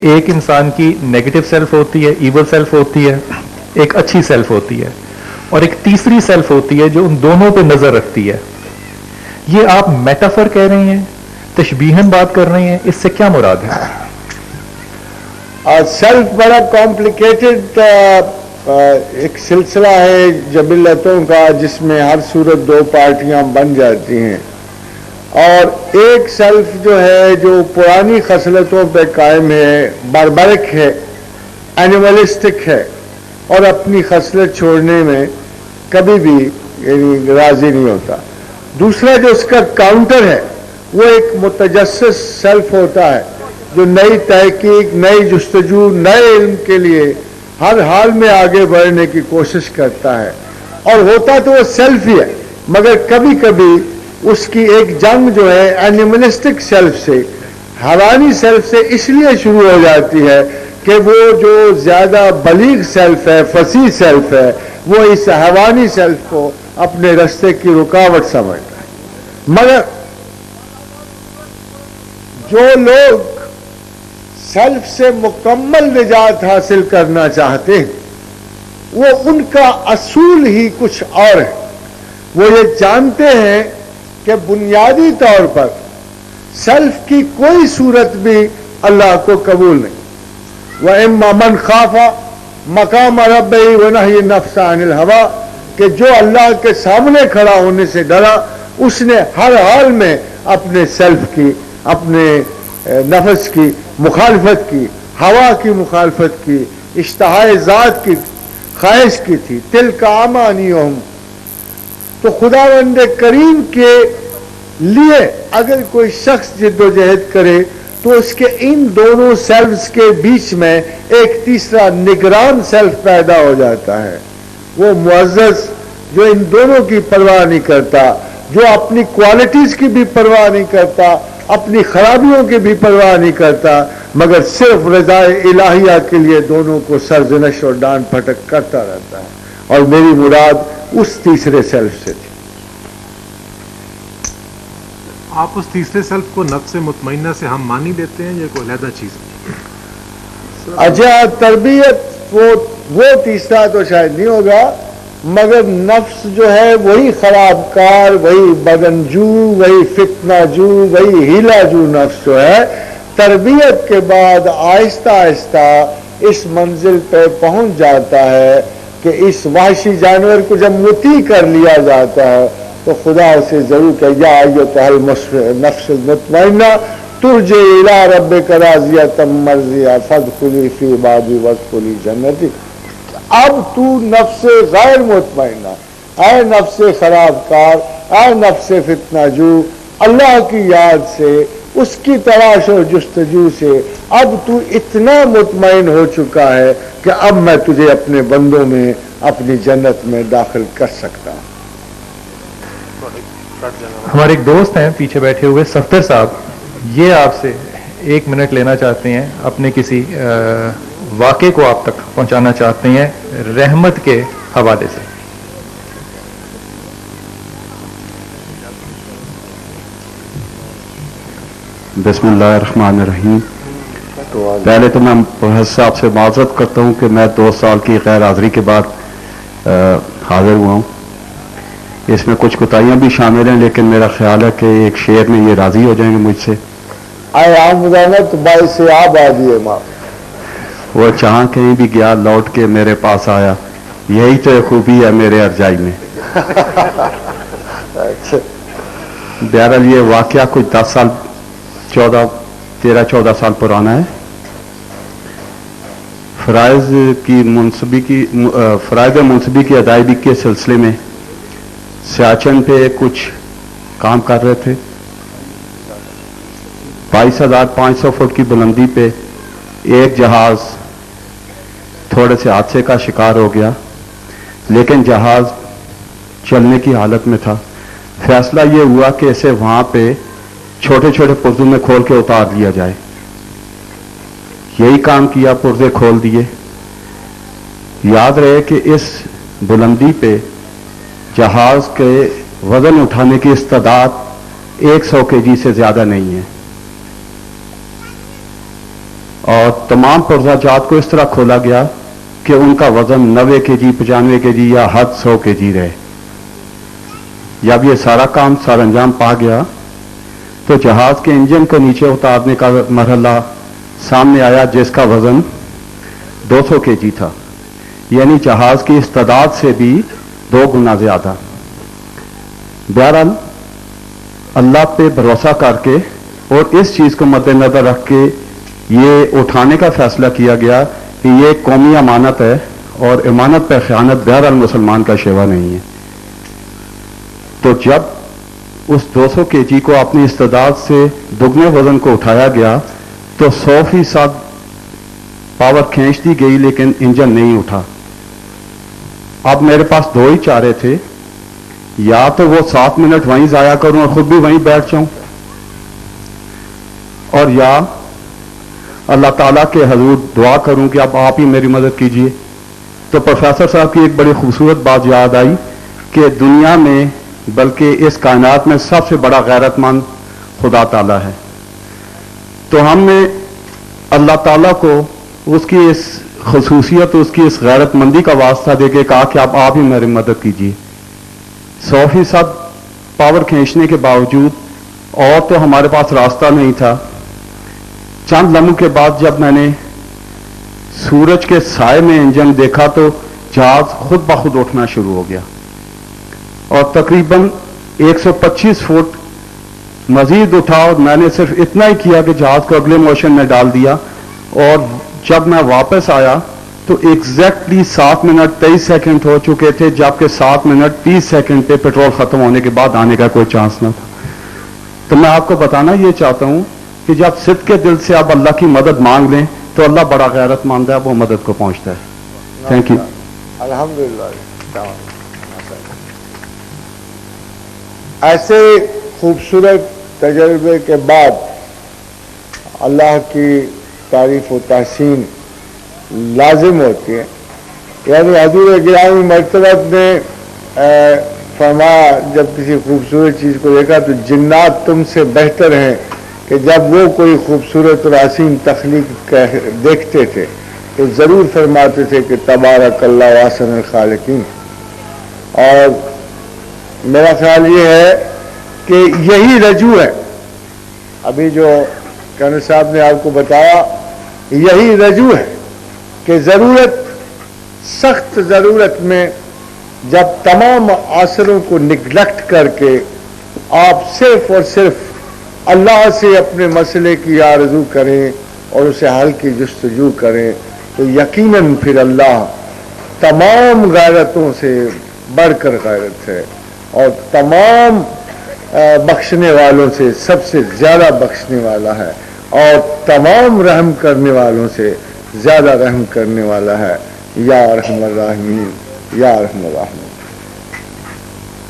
ایک انسان کی نیگیٹو سیلف ہوتی ہے، ایول سیلف ہوتی ہے، ایک اچھی سیلف ہوتی ہے، اور ایک تیسری سیلف ہوتی ہے جو ان دونوں پہ نظر رکھتی ہے. یہ آپ میٹافر کہہ رہے ہیں، تشبیہن بات کر رہے ہیں، اس سے کیا مراد ہے؟ سیلف بڑا کمپلیکیٹڈ ایک سلسلہ ہے جبلتوں کا، جس میں ہر صورت دو پارٹیاں بن جاتی ہیں. اور ایک سیلف جو ہے جو پرانی خصلتوں پہ قائم ہے، باربرک ہے، اینیملسٹک ہے، اور اپنی خصلت چھوڑنے میں کبھی بھی یعنی راضی نہیں ہوتا. دوسرا جو اس کا کاؤنٹر ہے وہ ایک متجسس سیلف ہوتا ہے جو نئی تحقیق، نئی جستجو، نئے علم کے لیے ہر حال میں آگے بڑھنے کی کوشش کرتا ہے. اور ہوتا تو وہ سیلف ہی ہے، مگر کبھی کبھی اس کی ایک جنگ جو ہے اینیملسٹک سیلف سے، حیوانی سیلف سے اس لیے شروع ہو جاتی ہے کہ وہ جو زیادہ بلیغ سیلف ہے، فصیح سیلف ہے، وہ اس حیوانی سیلف کو اپنے راستے کی رکاوٹ سمجھتا ہے. مگر جو لوگ سیلف سے مکمل نجات حاصل کرنا چاہتے ہیں، وہ ان کا اصول ہی کچھ اور ہے. وہ یہ جانتے ہیں کہ بنیادی طور پر سیلف کی کوئی صورت بھی اللہ کو قبول نہیں. وَإِمَّا مَنْ خَافَ مَقَامَ رَبِّهِ وَنَهَى النَّفْسَ عَنِ الْهَوَىٰ، کہ جو اللہ کے سامنے کھڑا ہونے سے ڈرا، اس نے ہر حال میں اپنے سیلف کی، اپنے نفس کی مخالفت کی، ہوا کی مخالفت کی، اشتہائے ذات کی خواہش کی تھی. تِلْكَ أَمَانِيُّهُمْ. تو خداوند کریم کے لیے اگر کوئی شخص جد و جہد کرے تو اس کے ان دونوں سیلفز کے بیچ میں ایک تیسرا نگران سیلف پیدا ہو جاتا ہے. وہ معزز جو ان دونوں کی پرواہ نہیں کرتا، جو اپنی کوالٹیز کی بھی پرواہ نہیں کرتا، اپنی خرابیوں کی بھی پرواہ نہیں کرتا، مگر صرف رضا الہیہ کے لیے دونوں کو سرزنش اور ڈانٹ پھٹک کرتا رہتا ہے. اور میری مراد اس تیسرے سیلف سے تھی. آپ اس تیسرے سیلف کو نفس مطمئنہ سے ہم مانی لیتے ہیں یا کوئی علیحدہ چیز ہے؟ اچھا، تربیت وہ تیسرا تو شاید نہیں ہوگا، مگر نفس جو ہے وہی خراب کار، وہی بدنجو، وہی فتنہ جو، وہی ہیلا جو نفس جو ہے، تربیت کے بعد آہستہ آہستہ اس منزل پہ پہنچ جاتا ہے کہ اس وحشی جانور کو جب مطیع کر لیا جاتا ہے تو خدا اسے ضرور کہ یا ایتھا النفس المطمئنہ ترجعی الی ربک راضیۃ مرضیہ فادخلی فی عبادی وادخلی جنتی. اب تو نفس غیر مطمئنہ، اے نفس خراب کار، اے نفس فتنہ جو، اللہ کی یاد سے، اس کی تلاش اور جستجو سے اب تو اتنا مطمئن ہو چکا ہے کہ اب میں تجھے اپنے بندوں میں، اپنی جنت میں داخل کر سکتا ہوں. ہمارے ایک دوست ہیں پیچھے بیٹھے ہوئے، صفدر صاحب، یہ آپ سے 1 منٹ لینا چاہتے ہیں، اپنے کسی واقعے کو آپ تک پہنچانا چاہتے ہیں رحمت کے حوالے سے. بسم اللہ الرحمن الرحیم. پہلے تو میں پروفیسر صاحب سے معذرت کرتا ہوں کہ میں 2 سال کی غیر حاضری کے بعد حاضر ہوا ہوں. اس میں کچھ کوتاہیاں بھی شامل ہیں، لیکن میرا خیال ہے کہ ایک شعر میں یہ راضی ہو جائیں گے مجھ سے. آئے آمدانت باعث آبادی ماں، وہ جہاں کہیں بھی گیا لوٹ کے میرے پاس آیا، یہی تو خوبی ہے میرے ارجائی میں. بہرحال یہ واقعہ کچھ 10 سال 13-14 سال پرانا ہے. فرائض منصبی کی ادائیگی کے سلسلے میں سیاچن پہ کچھ کام کر رہے تھے. 22,500 فٹ کی بلندی پہ ایک جہاز تھوڑے سے حادثے کا شکار ہو گیا، لیکن جہاز چلنے کی حالت میں تھا. فیصلہ یہ ہوا کہ اسے وہاں پہ چھوٹے چھوٹے پرزوں میں کھول کے اتار لیا جائے. یہی کام کیا، پرزے کھول دیے. یاد رہے کہ اس بلندی پہ جہاز کے وزن اٹھانے کی استعداد 100 kg سے زیادہ نہیں ہے، اور تمام پرزہ جات کو اس طرح کھولا گیا کہ ان کا وزن 90 کے جی 95 کے جی یا حد 100 کے جی رہے. جب یہ سارا کام سر انجام پا گیا تو جہاز کے انجن کو نیچے اتارنے کا مرحلہ سامنے آیا جس کا وزن 200 کے جی تھا، یعنی جہاز کی استعداد سے بھی 2 گنا زیادہ. بہرحال اللہ پہ بھروسہ کر کے اور اس چیز کو مد نظر رکھ کے یہ اٹھانے کا فیصلہ کیا گیا کہ یہ قومی امانت ہے اور امانت پہ خیانت بہرحال مسلمان کا شیوا نہیں ہے. تو جب اس 200 کے جی کو اپنی استعداد سے دگنے وزن کو اٹھایا گیا تو 100% پاور کھینچ دی گئی لیکن انجن نہیں اٹھا. اب میرے پاس 2 ہی چارے تھے، یا تو وہ 7 منٹ وہیں ضائع کروں اور خود بھی وہیں بیٹھ جاؤں، اور یا اللہ تعالیٰ کے حضور دعا کروں کہ اب آپ ہی میری مدد کیجئے. تو پروفیسر صاحب کی ایک بڑی خوبصورت بات یاد آئی کہ دنیا میں بلکہ اس کائنات میں سب سے بڑا غیرت مند خدا تعالیٰ ہے. تو ہم نے اللہ تعالیٰ کو اس کی اس خصوصیت، اس کی اس غیرت مندی کا واسطہ دے کے کہا کہ آپ ہی میری مدد کیجیے. 100% پاور کھینچنے کے باوجود اور تو ہمارے پاس راستہ نہیں تھا. چند لمحوں کے بعد جب میں نے سورج کے سائے میں انجن دیکھا تو جہاز خود بخود اٹھنا شروع ہو گیا اور تقریباً 125 فٹ مزید اٹھا، اور میں نے صرف اتنا ہی کیا کہ جہاز کو اگلے موشن میں ڈال دیا. اور جب میں واپس آیا تو ایگزیکٹلی 7 منٹ 23 سیکنڈ ہو چکے تھے، جبکہ 7 منٹ 30 سیکنڈ پہ پیٹرول ختم ہونے کے بعد آنے کا کوئی چانس نہ تھا. تو میں آپ کو بتانا یہ چاہتا ہوں کہ جب صدق کے دل سے آپ اللہ کی مدد مانگ لیں تو اللہ بڑا غیرت مند ہے، وہ مدد کو پہنچتا ہے. Thank you. الحمدللہ. ایسے خوبصورت تجربے کے بعد اللہ کی تعریف و تحسین لازم ہوتی ہے. یعنی حضور گرامی مرتبہ نے فرمایا جب کسی خوبصورت چیز کو دیکھا تو جنات تم سے بہتر ہیں کہ جب وہ کوئی خوبصورت اور حسین تخلیق دیکھتے تھے تو ضرور فرماتے تھے کہ تبارک اللہ احسن الخالقین. اور میرا خیال یہ ہے کہ یہی رجوع ہے، ابھی جو کانو صاحب نے آپ کو بتایا یہی رجوع ہے کہ ضرورت، سخت ضرورت میں جب تمام آثروں کو نگلیکٹ کر کے آپ صرف اور صرف اللہ سے اپنے مسئلے کی آرزو کریں اور اسے حل کی جستجو کریں تو یقیناً پھر اللہ تمام غیرتوں سے بڑھ کر غیرت ہے اور تمام بخشنے والوں سے سب سے زیادہ بخشنے والا ہے اور تمام رحم کرنے والوں سے زیادہ رحم کرنے والا ہے. یا ارحم الراحمین، یا ارحم الراحمین.